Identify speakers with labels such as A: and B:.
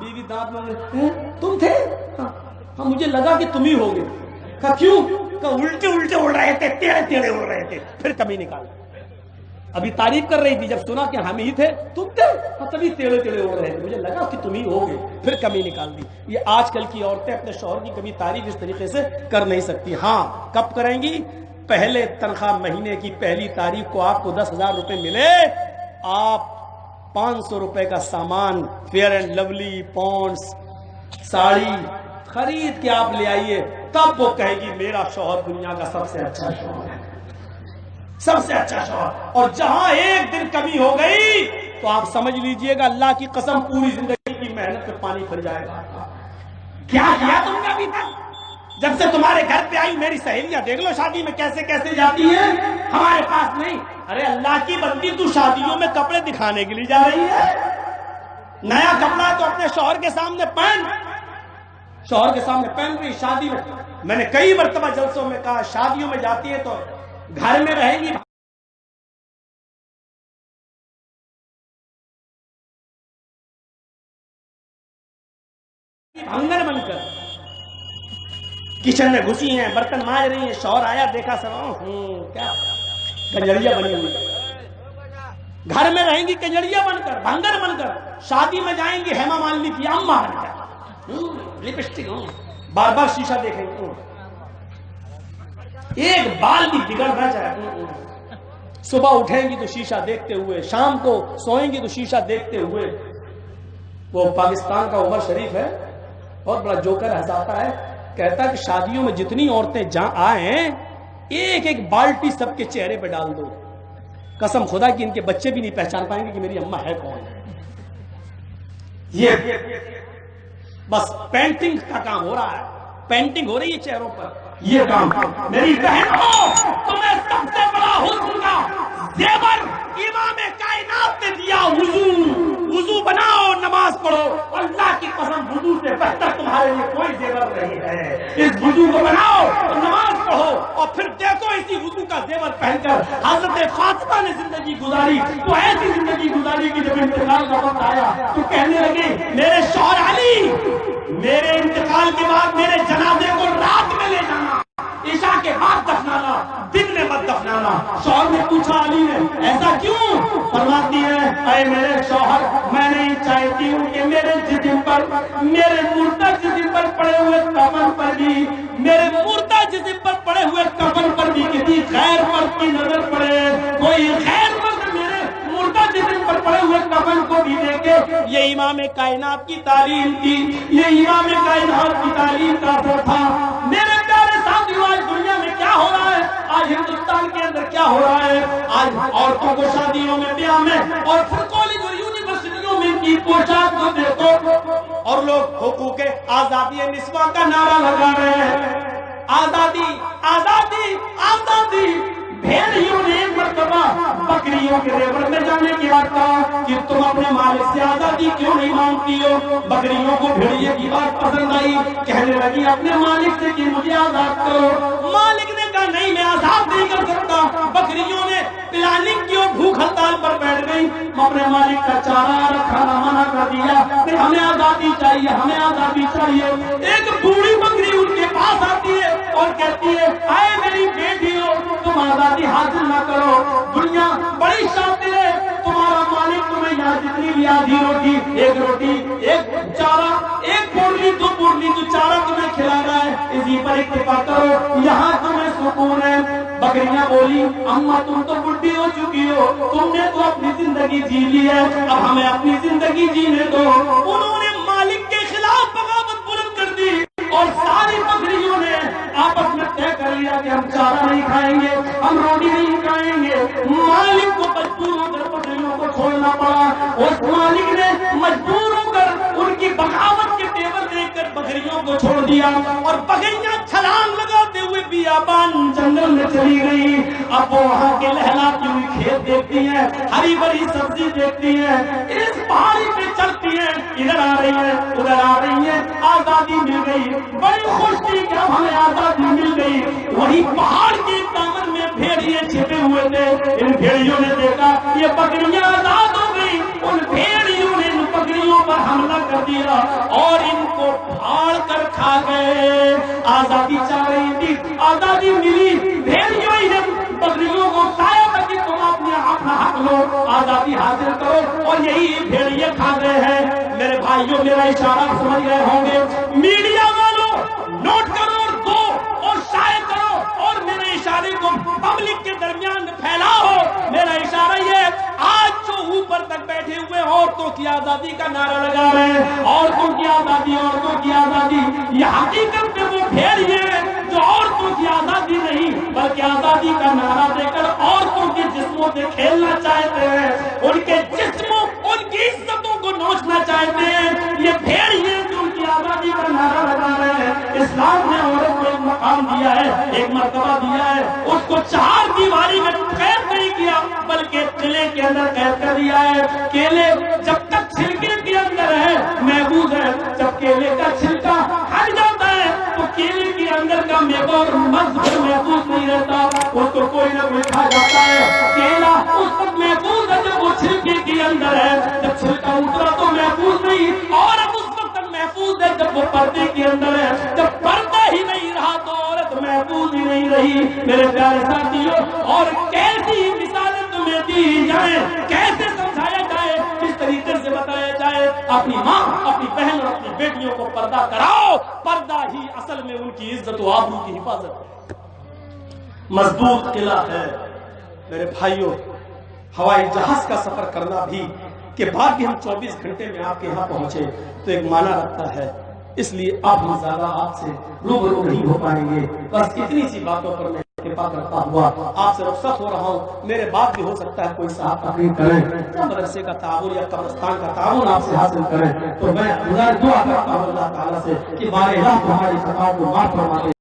A: बीवी दांत में, तुम थे? हाँ, मुझे लगा कि तुम ही होगे। कहा क्यों? कहा उल्टे उल्टे उड़ रहे थे, टेढ़े टेढ़े उड़ रहे थे। फिर कमी निकाल। अभी तारीफ कर रही थी, जब सुना कि हम ही थे, तुम थे, तभी टेढ़े टेढ़े उड़ रहे थे, मुझे लगा कि तुम ही होगे, फिर कमी निकाल दी। ये आजकल की औरतें अपने शौहर की कभी तारीफ इस तरीके से कर नहीं सकती। हाँ, कब करेंगी? पहले तनख्वाह महीने की पहली तारीख को आपको 10,000 रुपए मिले, आप 500 रुपए का सामान, Fair and Lovely, Pond's, sari खरीद के आप ले आइए, तब वो कहेगी मेरा शौहर दुनिया का सबसे अच्छा शौहर है, सबसे अच्छा शौहर। और जहां एक दिन कमी हो गई तो आप समझ लीजिएगा अल्लाह की कसम पूरी जिंदगी की मेहनत पे पानी फिर जाएगा। क्या किया तुमने अभी तक? जब से तुम्हारे घर पे आई, मेरी सहेलियां देख लो शादी में कैसे कैसे जाती हैं, हमारे पास नहीं। अरे अल्लाह की बंदी, तू शादियों में कपड़े दिखाने के लिए जा रही है? नया कपड़ा तो अपने शौहर के सामने पहन, शौहर के सामने पहन रही। शादी में मैंने कई मरतबा जलसों में कहा, शादियों में जाती है तो घर में रहेंगी भंगर बनकर, किचन में घुसी हैं, बर्तन मांज रही हैं, शौहर आया देखा सब, क्या कंजड़िया बनी हुई। घर में रहेंगी कंजड़िया बनकर, भंगर बनकर, शादी में जाएंगी हेमा मालिनी की अम्मा बनकर, लिपस्टिक, बार बार शीशा देखेंगे, एक बाल भी बिगड़ ना जाए। सुबह उठेंगी तो शीशा देखते हुए, शाम को सोएंगी तो शीशा देखते हुए। वो पाकिस्तान का उमर शरीफ है, बहुत बड़ा जोकर हंसाता है, कहता है कि शादियों में जितनी औरतें जहां आए, एक एक बाल्टी सबके चेहरे पे डाल दो, कसम खुदा कि इनके बच्चे भी नहीं पहचान पाएंगे कि मेरी अम्मा है कौन। ये बस पेंटिंग का काम हो रहा है, पेंटिंग हो रही है चेहरों पर। ये काम मेरी बहनों, तुम्हें सबसे बड़ा हुस्न का जेवर इमाम कायनात ने दिया, वुजू। वुजू बनाओ, नमाज पढ़ो, अल्लाह की कसम वुजू से बेहतर तुम्हारे लिए कोई जेवर नहीं है। इस वुजू को बनाओ, नमाज पढ़ो, और फिर देखो इसी वुजू का जेवर पहनकर हजरत फातिमा ने जिंदगी गुजारी। तो ऐसी जिंदगी गुजारी कि जब इंतकाल का वक्त आया तो कहने लगे, मेरे शौहर अली, मेरे इंतकाल के बाद मेरे जनाजे को रात में ले जाना, ईशा के बाद दफनाना, दिन में मत दफनाना। शौहर ने पूछा अली ने, ऐसा क्यों? फरमाती है, अरे मेरे शौहर, मैं नहीं चाहती हूँ कि मेरे जिस्म पर, मेरे मुर्दा जिस्म पर पड़े हुए कफन पर भी, मेरे मुर्दा जिस्म पर पड़े हुए कफन पर भी किसी गैर मर्द की नजर पड़े, कोई गैर मर्द मेरे मुर्दा जिस्म पर पड़े हुए कफन को भी देखे। ये इमाम कायनात की तालीम थी, ये इमाम कायनात की तालीम का असर था। मेरे प्यारे साथियों, आज दुनिया में क्या हो रहा है, आज हिंदुस्तान के अंदर क्या हो रहा है, आज औरतों को शादियों में, ब्याह में और फिर कॉलेज और यूनिवर्सिटियों में की पोशाक को देखो, और लोग हुकूक आजादी निस्वा का नारा लगा रहे हैं, आजादी आजादी आजादी। भेड़ियों ने एक मरतबा बकरियों के रेवड़ में जाने के बाद कहा कि तुम अपने मालिक से आजादी क्यों नहीं मांगती हो? बकरियों को भेड़िए की बात पसंद आई, कहने लगी अपने मालिक से कि मुझे आजाद करो। मालिक ने कहा नहीं, मैं आजाद नहीं कर सकता। बकरियों ने प्लानिंग की और भूख हड़ताल पर बैठ गई, अपने मालिक का चारा खाना मना कर दिया, हमें आजादी चाहिए, हमें आजादी चाहिए। एक बूढ़ी बकरी उनके पास आती है और कहती है, आए मेरी बेटियों, तुम आजादी हासिल ना करो, दुनिया बड़ी शातिर है, तुम्हारा मालिक तुम्हें यहाँ जितनी भी आधी रोटी, एक चारा, एक पोटली, दो पोटली जो चारा तुम्हें खिला रहा है, इसी पर इत्तेफाक करो, यहाँ तुम्हें सुकून है। बकरियां बोली, अम्मा तुम तो बुढ़ी हो चुकी हो, तुमने तो अपनी जिंदगी जी ली है, अब हमें अपनी जिंदगी जीने दो। उन्होंने मालिक के खिलाफ बगावत बुलंद कर दी और सारी बकरियों ने आपस में तय कर लिया कि हम चारा नहीं खाएंगे, हम रोटी नहीं खाएंगे। मालिक को मजबूर होकर बकरियों को छोड़ना पड़ा। उस मालिक ने मजबूर होकर उनकी बगावत के तेवर देखकर बकरियों को छोड़ दिया और बकरियां छलांग लगाते हुए बियाबान जंगल में चली गई। अब वो वहां के लहलाती हुई खेत देखती है, हरी भरी सब्जी देखती है, इस पहाड़ी पे चलती है, इधर आ रही है, उधर आ रही है, आजादी मिल गई, बड़ी खुश थी कि अब हमें आजादी मिल गई। वही पहाड़ के दामन में भेड़िए छिपे हुए थे, इन भेड़ियों ने देखा ये बकरियां आजाद हो गई, उन भेड़ियों ने इन बकरियों पर حملہ کر دیا اور ان کو پھاڑ کر کھا گئے۔ آزادی چاہ رہی تھی، آزادی ملی، بھیڑیوں نے بکریوں کو کھایا تاکہ تم اپنے اپنا حق لو، آزادی حاصل کرو، اور یہی بھیڑیے کھا گئے ہیں۔ میرے بھائیوں میرا اشارہ سمجھ گئے ہوں گے، میڈیا والوں نوٹ کرو اور دو اور شائع کرو اور میرے اشارے کو پبلک کے درمیان پھیلاؤ۔ میرا اشارہ یہ، آج جو اوپر تک بیٹھے ہوئے عورتوں کی آزادی کا نعرہ لگا رہے ہیں، عورتوں کی آزادی، عورتوں کی آزادی، یہ حقیقت میں وہ بھیڑیے ہیں جو عورتوں کی آزادی نہیں بلکہ آزادی کا نعرہ دے کر عورتوں کے جسموں سے کھیلنا چاہتے ہیں، ان کے جسموں، ان کی عزتوں کو نوچنا چاہتے ہیں۔ یہ بھیڑیے جو ان کی آزادی کا نعرہ لگا رہے ہیں۔ اسلام نے عورت کو ایک مقام دیا ہے، ایک مرتبہ دیا ہے، اس کو چار دیواری میں قید نہیں کیا بلکہ قلعے کے اندر قید کر دیا ہے۔ کیلے جب تک چھلکے کے اندر ہے محفوظ ہے، جب کیلے کا چھلکا ہٹ جاتا ہے تو کیلے کے اندر کا میوہ مذہب محفوظ نہیں رہتا، اس کو کوئی نہ کوئی کھا جاتا ہے۔ کیلا اس وقت محفوظ ہے جب وہ چھلکے کے اندر ہے، جب چھلکا اترا تو محفوظ نہیں، اور اب اس وقت تک محفوظ ہے جب وہ پردے کے اندر ہے، جب پردہ ہی نہیں رہا تو عورت محفوظ ہی نہیں رہی۔ میرے پیارے ساتھیوں، اور کیسی مثالیں تمہیں دی جائیں، کیسے سمجھایا جائے، کس طریقے سے بتایا جائے، اپنی ماں، اپنی بہن اور اپنی بیٹیوں کو پردہ کراؤ، پردہ ہی اصل میں ان کی عزت و آبرو کی حفاظت ہے، مضبوط قلعہ ہے۔ میرے بھائیوں، ہوائی جہاز کا سفر کرنا بھی کہ بعد بھی ہم 24 گھنٹے میں آپ کے یہاں پہنچے تو ایک معنی رکھتا ہے، اس لیے آپ ہم زیادہ آپ سے روبرو نہیں ہو پائیں گے۔ بس اتنی سی باتوں پر میں اتفاق کرتا ہوا آپ سے رخصت ہو رہا ہوں۔ میرے بعد بھی ہو سکتا ہے کوئی صاحب تقریر کریں یا مدرسے کا تعاون یا قبرستان کا تعاون آپ سے حاصل کریں، تو میں دعا کرتا ہوں اللہ تعالیٰ سے کہ بارے اللہ تمہاری خطاؤں کو معاف فرما دے۔